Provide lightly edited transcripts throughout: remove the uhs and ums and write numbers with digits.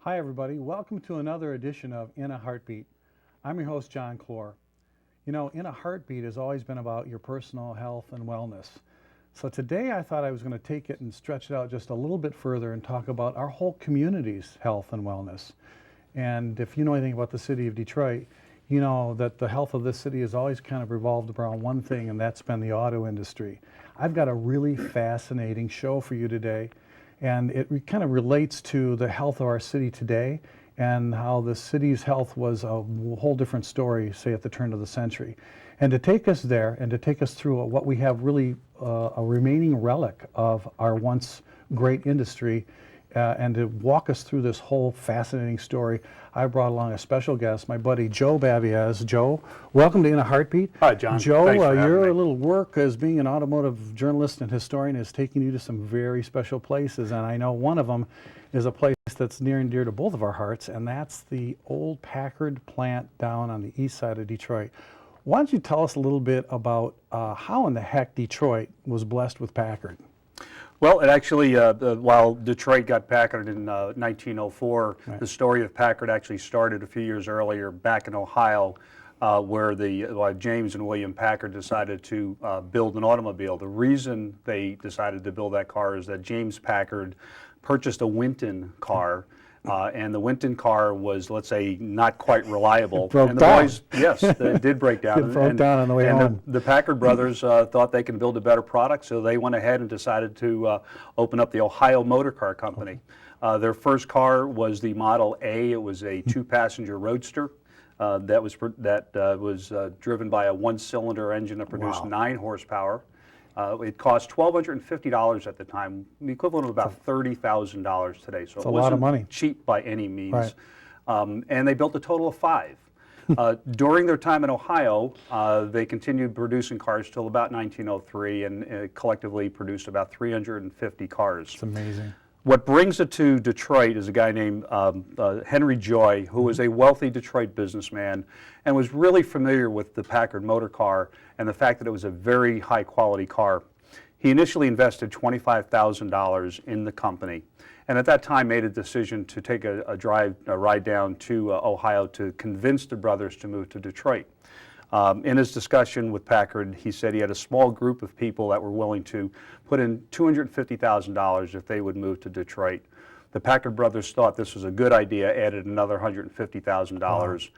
Hi everybody, welcome to another edition of In a Heartbeat. I'm your host, John Clor. You know, In a Heartbeat has always been about your personal health and wellness. So today I thought I was going to take it and stretch it out just a little bit further and talk about our whole community's health and wellness. And if you know anything about the city of Detroit, you know that the health of this city has always kind of revolved around one thing, and that's been the auto industry. I've got a really fascinating show for you today. And it kind of relates to the health of our city today and how the city's health was a whole different story, say, at the turn of the century. And to take us there and to take us through what we have really a remaining relic of our once great industry and to walk us through this whole fascinating story, I brought along a special guest, my buddy Joe Babiasz. Joe, welcome to In a Heartbeat. Hi, John. Joe, Thanks for having your me. little work as being an automotive journalist and historian is taking you to some very special places, and I know one of them is a place that's near and dear to both of our hearts, and that's the old Packard plant down on the east side of Detroit. Why don't you tell us a little bit about how in the heck Detroit was blessed with Packard? Well, it actually, while Detroit got Packard in 1904, Right. the story of Packard actually started a few years earlier back in Ohio, where James and William Packard decided to build an automobile. The reason they decided to build that car is that James Packard purchased a Winton car. And the Winton car was, let's say, not quite reliable. Broke and the down. boys, yes, it did break down. It broke down on the way home. The Packard brothers thought they could build a better product, so they went ahead and decided to open up the Ohio Motor Car Company. Their first car was the Model A. It was a two-passenger roadster that was driven by a one-cylinder engine that produced 9 horsepower. It cost $1,250 at the time, the equivalent of about $30,000 today. So it a lot of money. wasn't cheap by any means. Right. And they built a total of 5. During their time in Ohio, they continued producing cars till about 1903 and collectively produced about 350 cars. It's amazing. What brings it to Detroit is a guy named Henry Joy, who was a wealthy Detroit businessman and was really familiar with the Packard motor car and the fact that it was a very high quality car. He initially invested $25,000 in the company, and at that time made a decision to take a ride down to Ohio to convince the brothers to move to Detroit. In his discussion with Packard, he said he had a small group of people that were willing to put in $250,000 if they would move to Detroit. The Packard brothers thought this was a good idea, added another $150,000,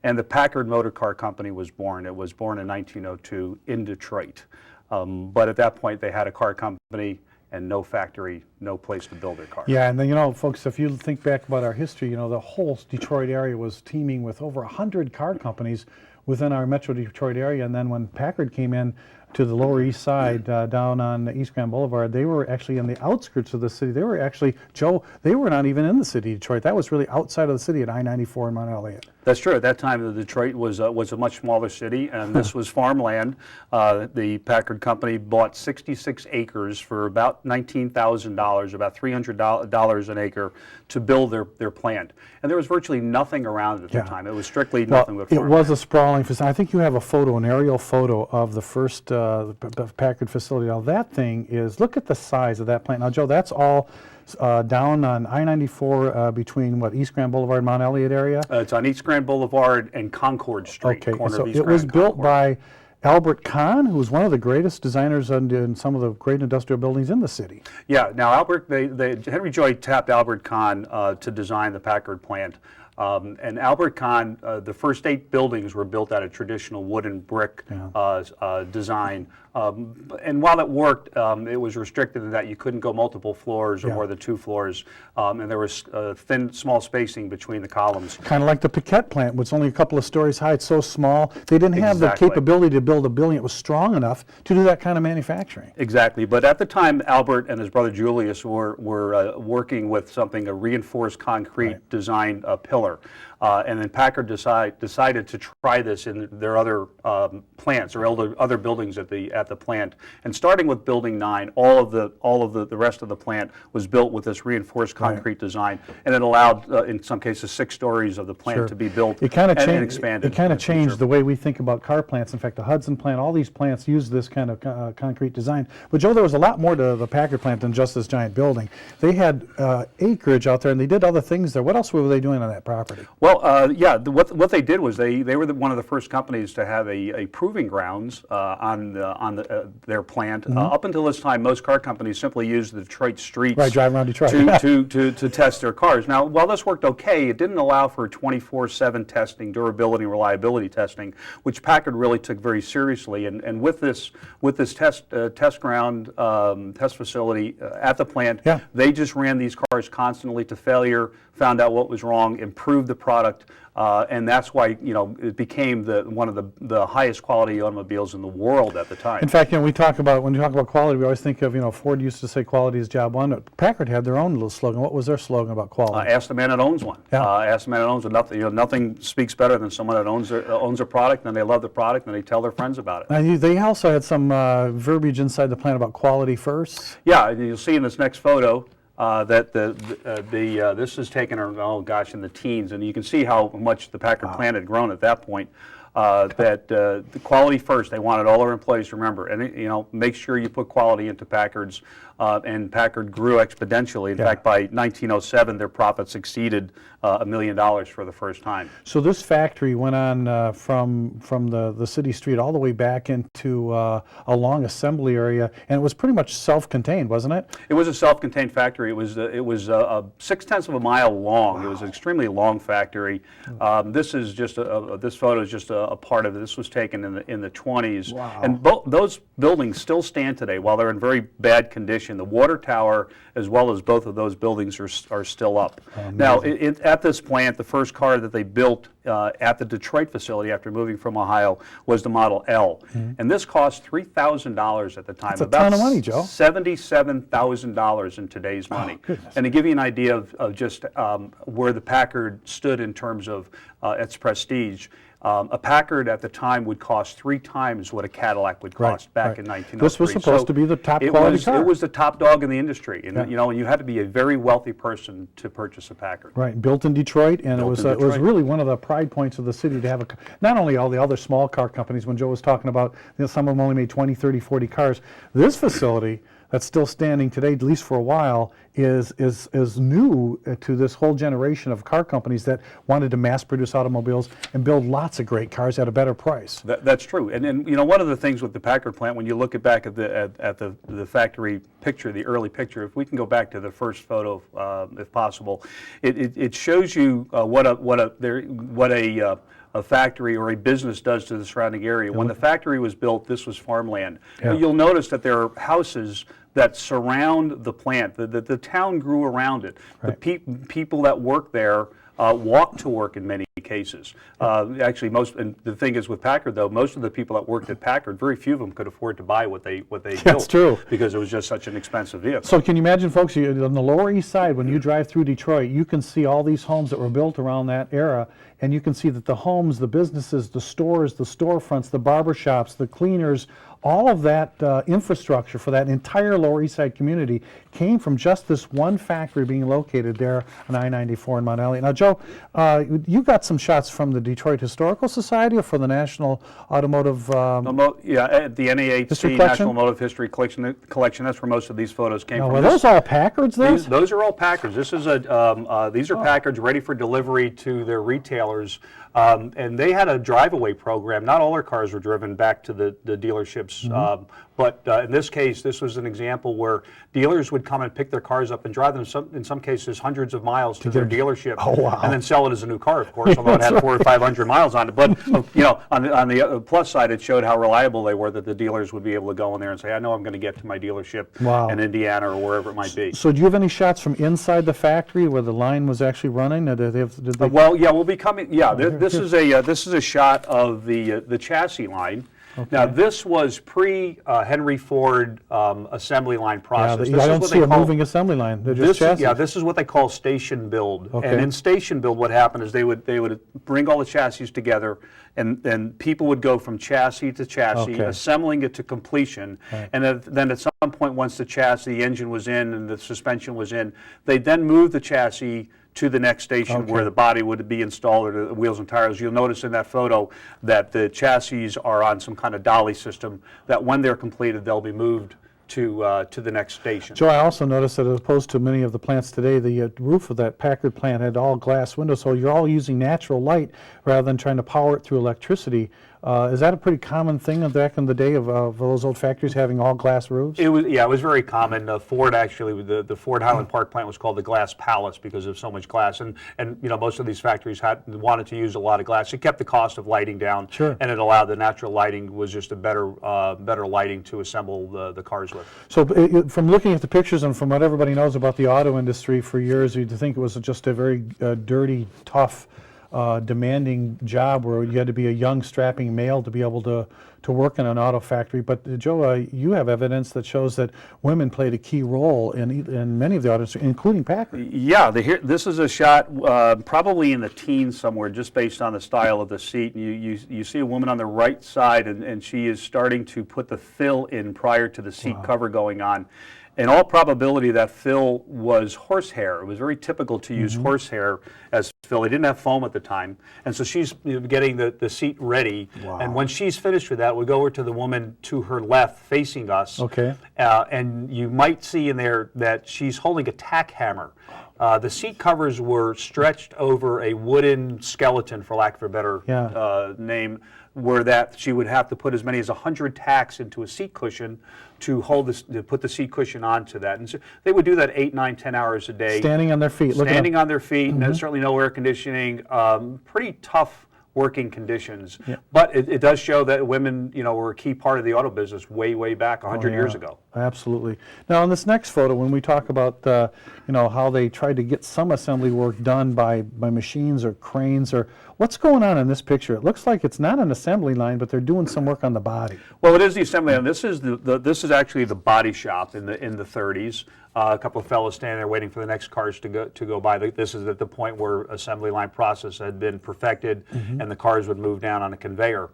and the Packard Motor Car Company was born. It was born in 1902 in Detroit. But at that point, they had a car company and no factory, no place to build their cars. Yeah, and then, you know, folks, if you think back about our history, you know, the whole Detroit area was teeming with over 100 car companies within our Metro Detroit area. And then when Packard came in to the Lower East Side, down on East Grand Boulevard, they were actually in the outskirts of the city. They were actually, Joe, they were not even in the city of Detroit. That was really outside of the city at I-94 in Mount Elliott. That's true. At that time, Detroit was a much smaller city, and this was farmland. The Packard Company bought 66 acres for about $19,000, about $300 an acre, to build their plant. And there was virtually nothing around it at the time. It was strictly nothing but farmland. It was a sprawling facility. I think you have a photo, an aerial photo of the first Packard facility. Now that thing is, look at the size of that plant. Now, Joe, that's all down on I-94 between, what, East Grand Boulevard and Mount Elliott area? It's on East Grand Boulevard and Concord Street. Okay, corner so of East it was Grand and built Concord. by Albert Kahn, who was one of the greatest designers in some of the great industrial buildings in the city. Yeah, now Henry Joy tapped Albert Kahn to design the Packard plant. And Albert Kahn, the first 8 buildings were built out of traditional wood and brick design. And while it worked, it was restricted in that you couldn't go multiple floors or more than 2 floors, and there was thin, small spacing between the columns. Kind of like the Packard plant, which is only a couple of stories high. It's so small. They didn't have the capability to build a building that was strong enough to do that kind of manufacturing. Exactly. But at the time, Albert and his brother Julius were working with something, a reinforced concrete designed pillar. And then Packard decided to try this in their other plants or other buildings at the plant. And starting with Building 9, all of the rest of the plant was built with this reinforced concrete design, and it allowed, in some cases, 6 stories of the plant to be built and expanded. It kind of changed the way we think about car plants. In fact, the Hudson plant, all these plants use this kind of concrete design. But Joe, there was a lot more to the Packard plant than just this giant building. They had acreage out there, and they did other things there. What else were they doing on that property? Well, what they did was they were one of the first companies to have a proving grounds on their plant. Up until this time, most car companies simply used the Detroit streets drive around Detroit. to test their cars. Now, while this worked okay, it didn't allow for 24/7 testing, durability, and reliability testing, which Packard really took very seriously. And with this test ground test facility at the plant, they just ran these cars constantly to failure, found out what was wrong, improved the product, and that's why it became one of the highest quality automobiles in the world at the time. In fact, when we talk about quality, we always think of Ford used to say quality is job one. Packard had their own little slogan. What was their slogan about quality? Ask the man that owns one. Ask the man that owns one. Nothing speaks better than someone that owns a product, and they love the product, and they tell their friends about it. And they also had some verbiage inside the plant about quality first. Yeah, you'll see in this next photo. That this is taken, in the teens, and you can see how much the Packard plant had grown at that point. The quality first. They wanted all their employees to remember, and make sure you put quality into Packard's. And Packard grew exponentially. In fact, by 1907, their profits exceeded $1 million for the first time. So this factory went on from the city street all the way back into a long assembly area, and it was pretty much self-contained, wasn't it? It was a self-contained factory. It was 6/10 of a mile long. Wow. It was an extremely long factory. This photo is just a part of it. This was taken in the 20s. Wow. And those buildings still stand today. While they're in very bad condition, the water tower as well as both of those buildings are still up. Now, at this plant, the first car that they built at the Detroit facility after moving from Ohio was the Model L. And this cost $3,000 at the time. That's a ton of money, Joe. $77,000 in today's money. And to give you an idea of just where the Packard stood in terms of its prestige, a Packard at the time would cost 3 times what a Cadillac would cost back in 1903. This was supposed to be the top quality car. It was the top dog in the industry, and and you had to be a very wealthy person to purchase a Packard. Right, built in Detroit, and it was really one of the pride points of the city to have not only all the other small car companies. When Joe was talking about, some of them only made 20, 30, 40 cars. This facility that's still standing today, at least for a while, is new to this whole generation of car companies that wanted to mass produce automobiles and build lots of great cars at a better price. That's true. And one of the things with the Packard plant, when you look back at the factory picture, the early picture, if we can go back to the first photo, if possible, it shows you what a factory or a business does to the surrounding area. When the factory was built, this was farmland. You'll notice that there are houses that surround the plant. The town grew around it. The people that work there walk to work in many cases. Actually, and the thing is with Packard, though, most of the people that worked at Packard, very few of them could afford to buy what they built. That's true. Because it was just such an expensive vehicle. So can you imagine, folks, on the Lower East Side, when you drive through Detroit, you can see all these homes that were built around that era, and you can see that the homes, the businesses, the stores, the storefronts, the barber shops, the cleaners, all of that infrastructure for that entire Lower East Side community came from just this one factory being located there on I-94 in Mount Elliott. Now, Joe, you got some shots from the Detroit Historical Society or for the National Automotive at the NAHC, National Automotive History Collection. That's where most of these photos came from. Were those all Packards, those are all Packards. These are Packards ready for delivery to their retailers. And they had a drive-away program. Not all their cars were driven back to the dealerships dealerships. But in this case, this was an example where dealers would come and pick their cars up and drive them, in some cases, hundreds of miles to their dealership, and then sell it as a new car, of course, although it had 400 or 500 miles on it. But on the plus side, it showed how reliable they were, that the dealers would be able to go in there and say, I know I'm going to get to my dealership in Indiana or wherever it might be. So do you have any shots from inside the factory where the line was actually running? Did they well, yeah, we'll be coming. Yeah, this is a shot of the chassis line. Okay. Now, this was pre-Henry Ford assembly line process. I don't see a moving assembly line. They're just chassis. Yeah, this is what they call station build. Okay. And in station build, what happened is they would bring all the chassis together, and people would go from chassis to chassis, assembling it to completion. Right. And then at some point, once the chassis, the engine was in and the suspension was in, they'd then move the chassis to the next station where the body would be installed, or the wheels and tires. You'll notice in that photo that the chassis are on some kind of dolly system, that when they're completed, they'll be moved to the next station. Joe, I also noticed that as opposed to many of the plants today, the roof of that Packard plant had all glass windows, so you're all using natural light rather than trying to power it through electricity. Is that a pretty common thing back in the day of those old factories having all glass roofs? It was very common. Ford actually, the Ford Highland Park plant was called the Glass Palace because of so much glass, and most of these factories wanted to use a lot of glass. It kept the cost of lighting down, and it allowed the natural lighting was just a better lighting to assemble the cars with. So from looking at the pictures and from what everybody knows about the auto industry for years, you'd think it was just a very dirty, tough, demanding job where you had to be a young, strapping male to be able to work in an auto factory. But Joe, you have evidence that shows that women played a key role in many of the auto industry, including Packard. Yeah, this is a shot probably in the teens somewhere, just based on the style of the seat. You see a woman on the right side, and she is starting to put the fill in prior to the seat cover going on. In all probability, that fill was horsehair. It was very typical to use horsehair as fill. They didn't have foam at the time. And so she's getting the seat ready. Wow. And when she's finished with that, we go over to the woman to her left facing us. Okay. And you might see in there that she's holding a tack hammer. The seat covers were stretched over a wooden skeleton, for lack of a better name, where that she would have to put as many as 100 tacks into a seat cushion to put the seat cushion onto that. And so they would do that 8, 9, 10 hours a day. Standing on their feet. Standing on their feet, and there's certainly no air conditioning. Pretty tough working conditions. Yeah. But it does show that women, were a key part of the auto business way back 100 years ago. Absolutely. Now, in this next photo, when we talk about, how they tried to get some assembly work done by machines or cranes, or what's going on in this picture? It looks like it's not an assembly line, but they're doing some work on the body. Well, it is the assembly line. This is actually the body shop in the 30s. A couple of fellows standing there waiting for the next cars to go by. This is at the point where assembly line process had been perfected, and the cars would move down on a conveyor.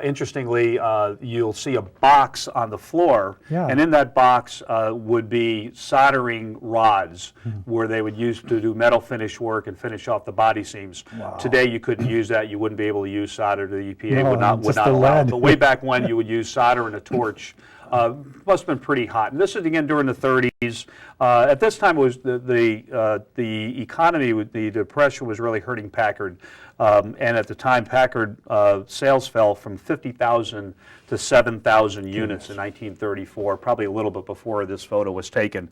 Interestingly, you'll see a box on the floor, and in that box would be soldering rods where they would use to do metal finish work and finish off the body seams. Wow. Today, you couldn't use that. You wouldn't be able to use solder. The EPA would not allow it. But way back when, you would use solder and a torch. Must have been pretty hot. And this is again during the 30s. At this time, it was the economy, the depression was really hurting Packard. And at the time, Packard sales fell from 50,000 to 7,000 units in 1934, probably a little bit before this photo was taken.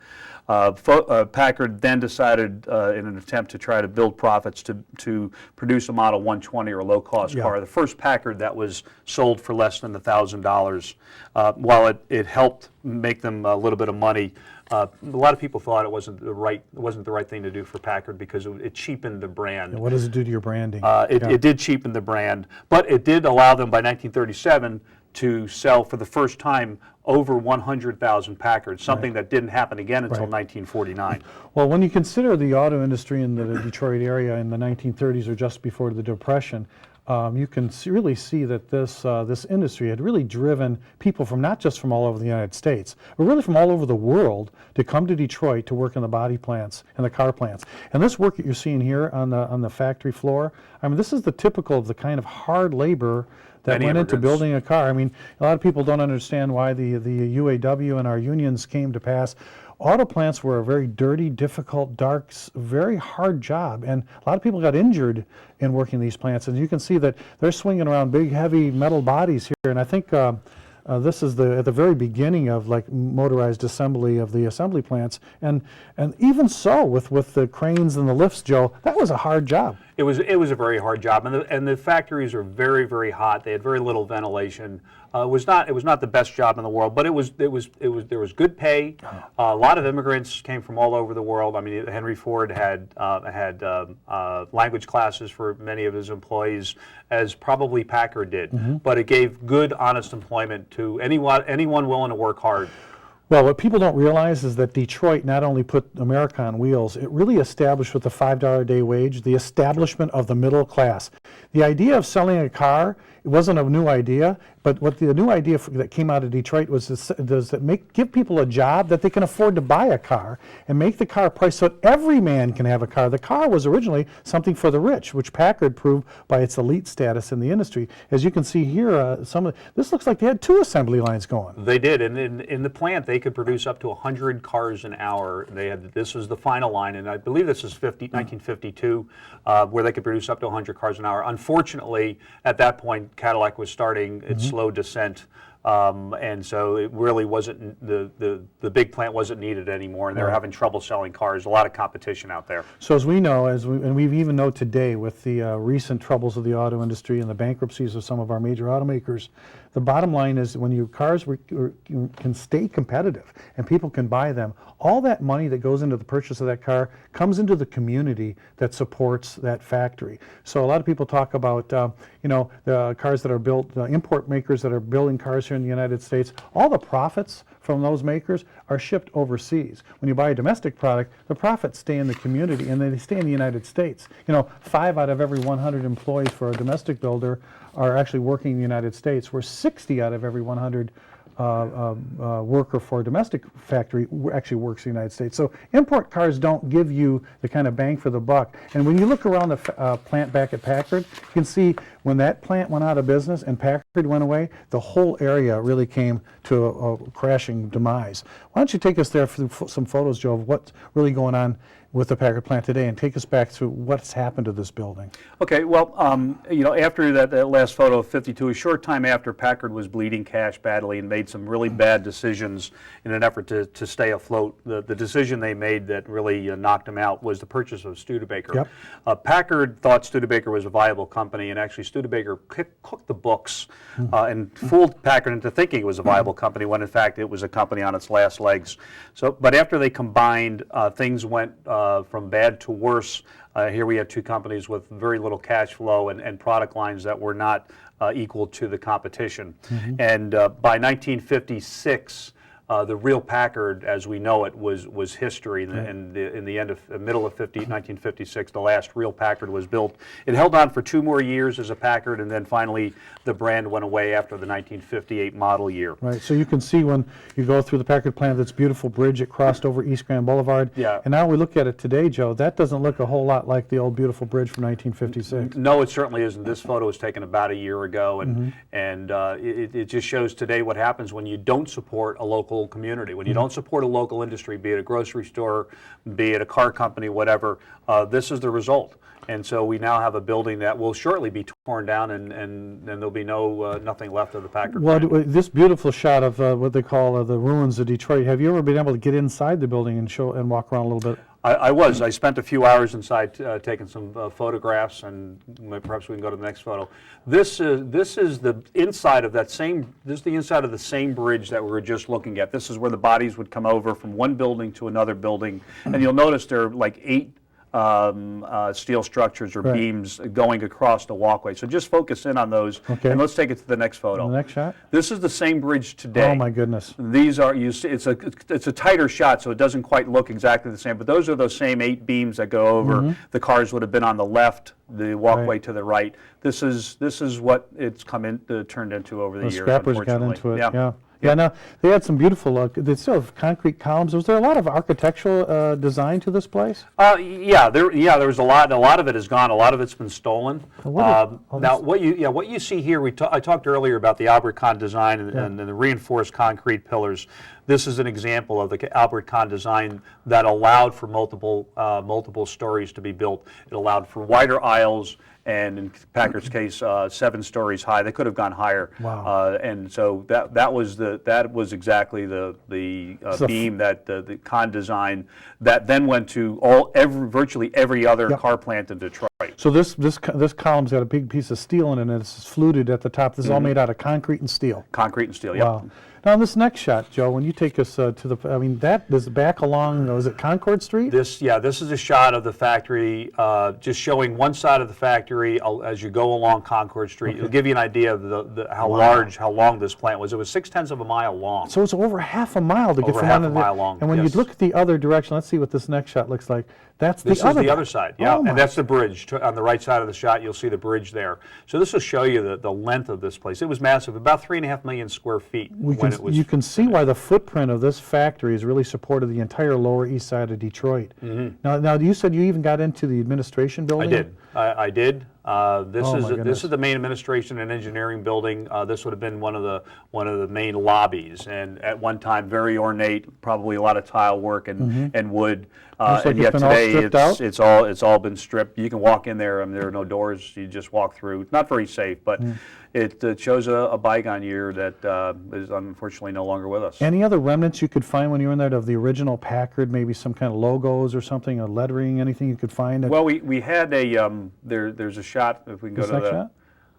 Packard then decided, in an attempt to try to build profits, to produce a Model 120 or a low-cost car. The first Packard that was sold for less than $1,000. While it helped make them a little bit of money, a lot of people thought it wasn't the right thing to do for Packard because it cheapened the brand. And what does it do to your branding? It did cheapen the brand, but it did allow them by 1937 to sell for the first time over 100,000 Packards, something that didn't happen again until 1949. Well, when you consider the auto industry in the Detroit area in the 1930s or just before the Depression, you can really see that this industry had really driven people from not just from all over the United States, but really from all over the world to come to Detroit to work in the body plants and the car plants. And this work that you're seeing here on the factory floor, I mean, this is the typical of the kind of hard labor that went into building a car. I mean, a lot of people don't understand why the UAW and our unions came to pass. Auto plants were a very dirty, difficult, dark, very hard job, and a lot of people got injured in working these plants. And you can see that they're swinging around big, heavy metal bodies here. And I think This is at the very beginning of like motorized assembly of the assembly plants, and even so with the cranes and the lifts, Joe, that was a hard job. It was a very hard job, and the factories are very, very hot. They had very little ventilation. It was not the best job in the world, but there was good pay. A lot of immigrants came from all over the world. I mean, Henry Ford had language classes for many of his employees, as probably Packard did. But it gave good, honest employment to anyone willing to work hard. Well, what people don't realize is that Detroit not only put America on wheels, it really established with the $5 a day wage the establishment of the middle class. The idea of selling a car, it wasn't a new idea, but what the new idea that came out of Detroit was give people a job that they can afford to buy a car and make the car priced so that every man can have a car. The car was originally something for the rich, which Packard proved by its elite status in the industry. As you can see here, this looks like they had 2 assembly lines going. They did, and in the plant they could produce up to 100 cars an hour. This was the final line, and I believe this is 1952, where they could produce up to 100 cars an hour. Unfortunately, at that point, Cadillac was starting its slow descent, and so it really wasn't the big plant wasn't needed anymore, and they were having trouble selling cars. A lot of competition out there. So as we know, and we even know today with the recent troubles of the auto industry and the bankruptcies of some of our major automakers, the bottom line is when your cars can stay competitive and people can buy them, all that money that goes into the purchase of that car comes into the community that supports that factory. So a lot of people talk about, the cars that are built, the import makers that are building cars here in the United States, all the profits from those makers are shipped overseas. When you buy a domestic product, the profits stay in the community and they stay in the United States. 5 out of every 100 employees for a domestic builder are actually working in the United States, where 60 out of every 100 worker for a domestic factory actually works in the United States. So import cars don't give you the kind of bang for the buck. And when you look around the plant back at Packard, you can see when that plant went out of business and Packard went away, the whole area really came to a crashing demise. Why don't you take us there for some photos, Joe, of what's really going on with the Packard plant today, and take us back to what's happened to this building. Okay, well, after that last photo of 52, a short time after, Packard was bleeding cash badly and made some really bad decisions in an effort to stay afloat. The decision they made that really knocked them out was the purchase of Studebaker. Yep. Packard thought Studebaker was a viable company, and actually Studebaker cooked the books and fooled Packard into thinking it was a viable company when in fact it was a company on its last legs. But after they combined, things went from bad to worse. Here we have 2 companies with very little cash flow and product lines that were not equal to the competition. And by 1956, the real Packard, as we know it, was history. In the middle of 1956, the last real Packard was built. It held on for 2 more years as a Packard, and then finally the brand went away after the 1958 model year. Right. So you can see when you go through the Packard plant, this beautiful bridge, it crossed over East Grand Boulevard. Yeah. And now we look at it today, Joe. That doesn't look a whole lot like the old beautiful bridge from 1956. No, it certainly isn't. This photo was taken about a year ago, and it just shows today what happens when you don't support a local community. When you don't support a local industry, be it a grocery store, be it a car company, whatever, this is the result. And so we now have a building that will shortly be torn down, and there'll be nothing left of the Packard plant. Well, this beautiful shot of what they call the ruins of Detroit, have you ever been able to get inside the building and walk around a little bit? I was. I spent a few hours inside taking some photographs, and perhaps we can go to the next photo. This is the inside of that same. This is the inside of the same bridge that we were just looking at. This is where the bodies would come over from one building to another building, and you'll notice there are like 8 steel structures or beams going across the walkway. So just focus in on those, and let's take it to the next photo. The next shot. This is the same bridge today. Oh my goodness! These are you see, it's a tighter shot, so it doesn't quite look exactly the same. But those are those same 8 beams that go over. The cars would have been on the left, the walkway to the right. This is what it's turned into over the years. Scrappers got into it. Yeah, now they had some beautiful, they still have concrete columns. Was there a lot of architectural design to this place? There was a lot. A lot of it is gone. A lot of it's been stolen. Now, what you see here, I talked earlier about the Albert Kahn design and the reinforced concrete pillars. This is an example of the Albert Kahn design that allowed for multiple stories to be built. It allowed for wider aisles and in Packard's case, 7 stories high. They could have gone higher. Wow. And so that was exactly the beam that the Kahn designed that then went to virtually every other car plant in Detroit. So this column's got a big piece of steel in it, and it's fluted at the top. This is all made out of concrete and steel. Concrete and steel. Wow. Yep. Now, in this next shot, Joe, when you take us to the, I mean, that is back along, is it Concord Street? This is a shot of the factory, just showing one side of the factory as you go along Concord Street. Okay. It'll give you an idea of how long this plant was. It was 0.6 of a mile long. So it's over half a mile to get Over from half one a to the mile long, And when yes. you look at the other direction, let's see what this next shot looks like. That's This the other is the other side, yeah, Oh my. and that's the bridge. On the right side of the shot, you'll see the bridge there. So this will show you the length of this place. It was massive, about 3.5 million square feet when it was. You can see why the footprint of this factory has really supported the entire Lower East Side of Detroit. Now, you said you even got into the administration building? I did. This is the main administration and engineering building. This would have been one of the main lobbies, and at one time very ornate, probably a lot of tile work and wood. Looks like and yet it's been all stripped out? it's all been stripped. You can walk in there, and there are no doors. You just walk through. It's not very safe, but it shows a bygone year that is unfortunately no longer with us. Any other remnants you could find when you were in there of the original Packard, maybe some kind of logos or something, a lettering, anything you could find? Well, we had there's a shot, if we can go This to next shot?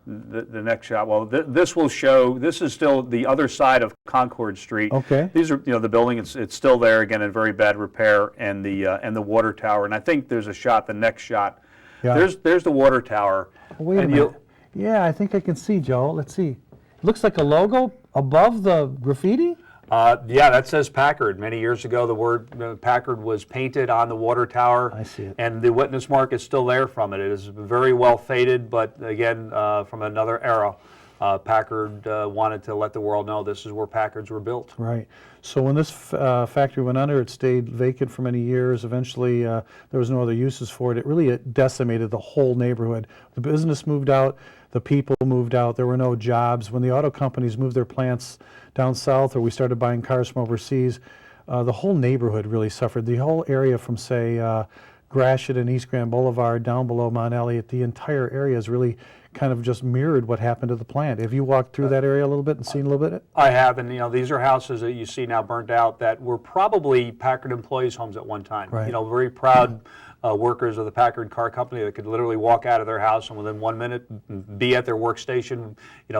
the next shot. Well, this will show, this is still the other side of Concord Street. Okay. These are, the building, it's still there, again, in very bad repair, and the water tower. And I think there's a shot, the next shot. Yeah. There's the water tower. Wait a minute. Yeah, I think I can see, Joe. Let's see. It looks like a logo above the graffiti? Yeah, that says Packard. Many years ago, the word Packard was painted on the water tower. I see it. And the witness mark is still there from it. It is very well faded, but again, from another era. Packard wanted to let the world know this is where Packards were built. Right. So when this factory went under, it stayed vacant for many years. Eventually, there was no other uses for it. It really decimated the whole neighborhood. The business moved out. The people moved out. There were no jobs. When the auto companies moved their plants down south, or we started buying cars from overseas, the whole neighborhood really suffered. The whole area from, say, Gratiot and East Grand Boulevard down below Mount Elliott, the entire area is really kind of just mirrored what happened to the plant. Have you walked through that area a little bit and seen a little bit? I have, and these are houses that you see now burnt out that were probably Packard employees' homes at one time. Right. Very proud workers of the Packard car company that could literally walk out of their house and within 1 minute be at their workstation,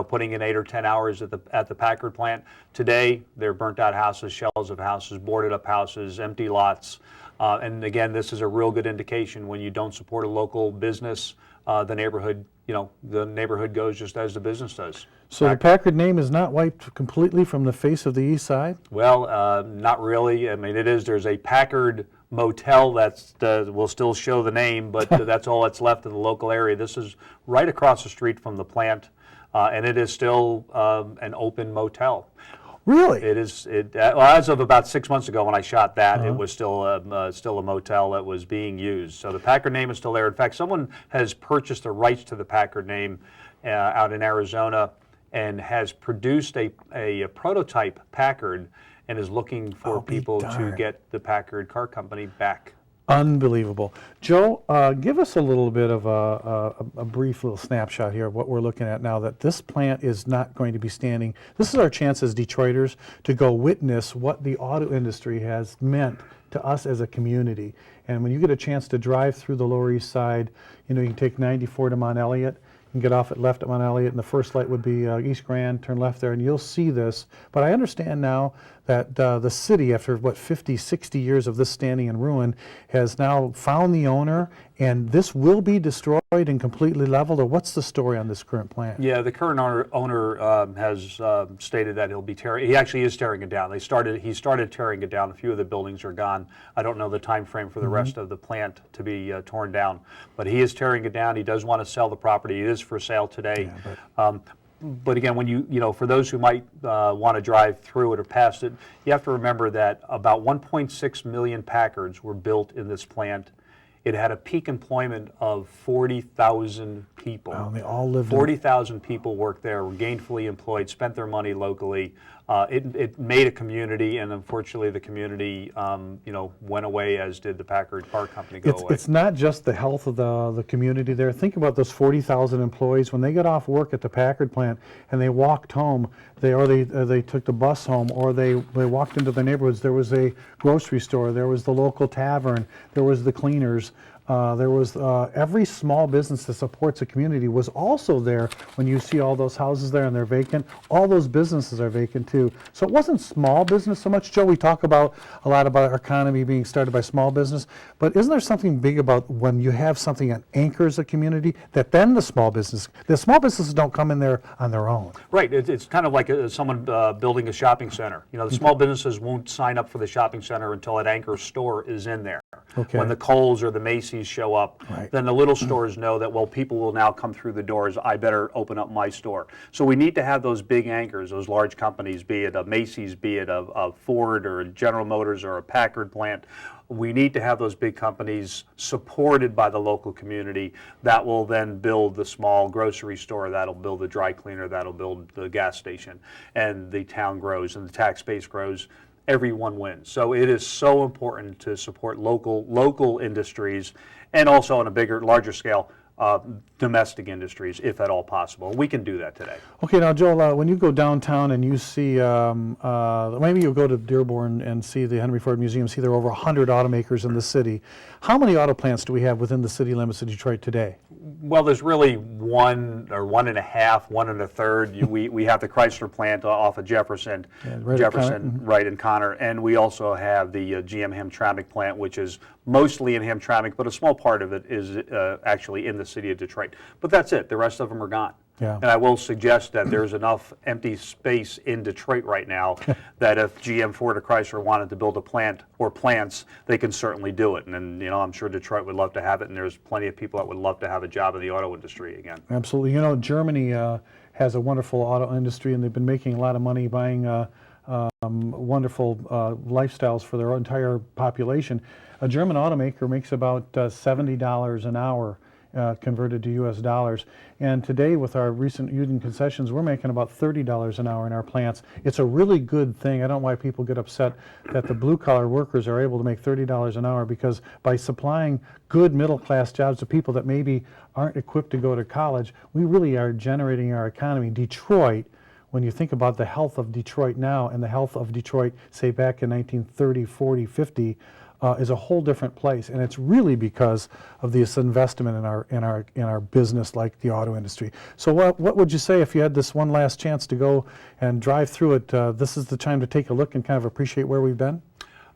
putting in 8 or 10 hours at the Packard plant. Today, they're burnt out houses, shells of houses, boarded up houses, empty lots. And again, this is a real good indication when you don't support a local business, the neighborhood goes just as the business does. So the Packard name is not wiped completely from the face of the east side? Well, not really. I mean, it is. There's a Packard motel that will still show the name, but that's all that's left in the local area. This is right across the street from the plant, and it is still an open motel. Really? It is. As of about 6 months ago when I shot that, it was still a motel that was being used. So the Packard name is still there. In fact, someone has purchased the rights to the Packard name out in Arizona and has produced a prototype Packard and is looking for people to get the Packard car company back. Unbelievable. Joe, give us a little bit of a brief little snapshot here of what we're looking at now, that this plant is not going to be standing. This is our chance as Detroiters to go witness what the auto industry has meant to us as a community. And when you get a chance to drive through the Lower East Side, you can take 94 to Mount Elliott, and get off at left at Mount Elliott, and the first light would be East Grand, turn left there, and you'll see this. But I understand now that the city, after 50, 60 years of this standing in ruin, has now found the owner, and this will be destroyed and completely leveled, or what's the story on this current plant? Yeah, the current owner has stated that he actually is tearing it down. He started tearing it down. A few of the buildings are gone. I don't know the time frame for the rest of the plant to be torn down, but he is tearing it down. He does want to sell the property. It is for sale today. Yeah, but again, when for those who might want to drive through it or past it, you have to remember that about 1.6 million Packards were built in this plant. It had a peak employment of 40,000 people. Wow, they all lived 40,000 people worked there, were gainfully employed, spent their money locally. It made a community, and unfortunately the community went away, as did the Packard Car Company go away. It's not just the health of the community there. Think about those 40,000 employees. When they got off work at the Packard plant and they walked home, they took the bus home, or they walked into their neighborhoods. There was a grocery store, there was the local tavern, there was the cleaners. There was every small business that supports a community was also there. When you see all those houses there and they're vacant, all those businesses are vacant too. So it wasn't small business so much, Joe. We talk a lot about our economy being started by small business, but isn't there something big about when you have something that anchors a community, that then the small businesses don't come in there on their own? Right. It's kind of like someone building a shopping center. The small businesses won't sign up for the shopping center until an anchor store is in there. Okay. When the Kohl's or the Macy's show up, right, then the little stores know that, well, people will now come through the doors. I better open up my store. So we need to have those big anchors, those large companies, be it a Macy's, be it a Ford or a General Motors or a Packard plant. We need to have those big companies supported by the local community that will then build the small grocery store, that'll build the dry cleaner, that'll build the gas station, and the town grows and the tax base grows. Everyone wins. So it is so important to support local industries, and also on a larger scale, domestic industries, if at all possible. We can do that today. Okay, now Joel, when you go downtown and you see, maybe you'll go to Dearborn and see the Henry Ford Museum, see there are over 100 automakers in the city. How many auto plants do we have within the city limits of Detroit today? Well, there's really one or one and a half, one and a third. We have the Chrysler plant off of Jefferson, right in Connor, and we also have the GM Hamtramck plant, which is mostly in Hamtramck, but a small part of it is actually in the city of Detroit. But that's it. The rest of them are gone. Yeah. And I will suggest that there's enough empty space in Detroit right now that if GM, Ford, or Chrysler wanted to build a plant or plants, they can certainly do it. And I'm sure Detroit would love to have it, and there's plenty of people that would love to have a job in the auto industry again. Absolutely. Germany has a wonderful auto industry, and they've been making a lot of money buying wonderful lifestyles for their entire population. A German automaker makes about $70 an hour converted to US dollars. And today, with our recent union concessions, we're making about $30 an hour in our plants. It's a really good thing. I don't know why people get upset that the blue-collar workers are able to make $30 an hour, because by supplying good middle-class jobs to people that maybe aren't equipped to go to college, we really are generating our economy. Detroit, when you think about the health of Detroit now and the health of Detroit, say back in 1930, 40, 50, is a whole different place, and it's really because of this investment in our business, like the auto industry. So what would you say if you had this one last chance to go and drive through it? This is the time to take a look and kind of appreciate where we've been.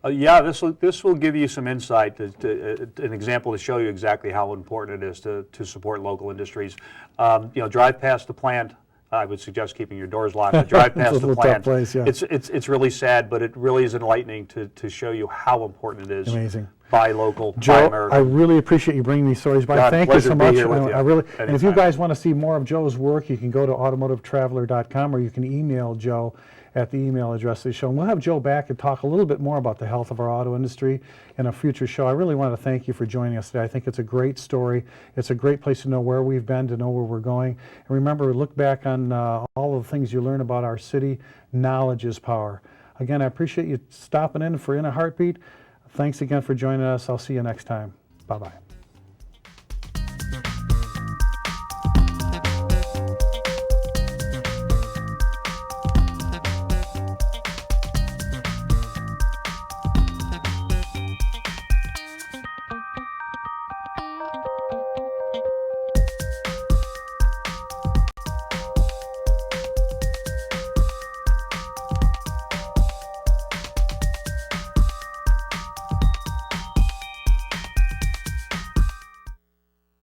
Yeah, this will give you some insight, an example to show you exactly how important it is to support local industries. Drive past the plant. I would suggest keeping your doors locked, but drive past the plant. Place, yeah. It's really sad, but it really is enlightening to show you how important it is. Amazing. Buy local, Joe, buy American. I really appreciate you bringing these stories by. God, thank you so much. And if you guys want to see more of Joe's work, you can go to automotivetraveler.com, or you can email Joe at the email address they show. And we'll have Joe back and talk a little bit more about the health of our auto industry in a future show. I really want to thank you for joining us today. I think it's a great story. It's a great place to know where we've been, to know where we're going. And remember, look back on all of the things you learn about our city. Knowledge is power. Again, I appreciate you stopping in for In a Heartbeat. Thanks again for joining us. I'll see you next time. Bye-bye.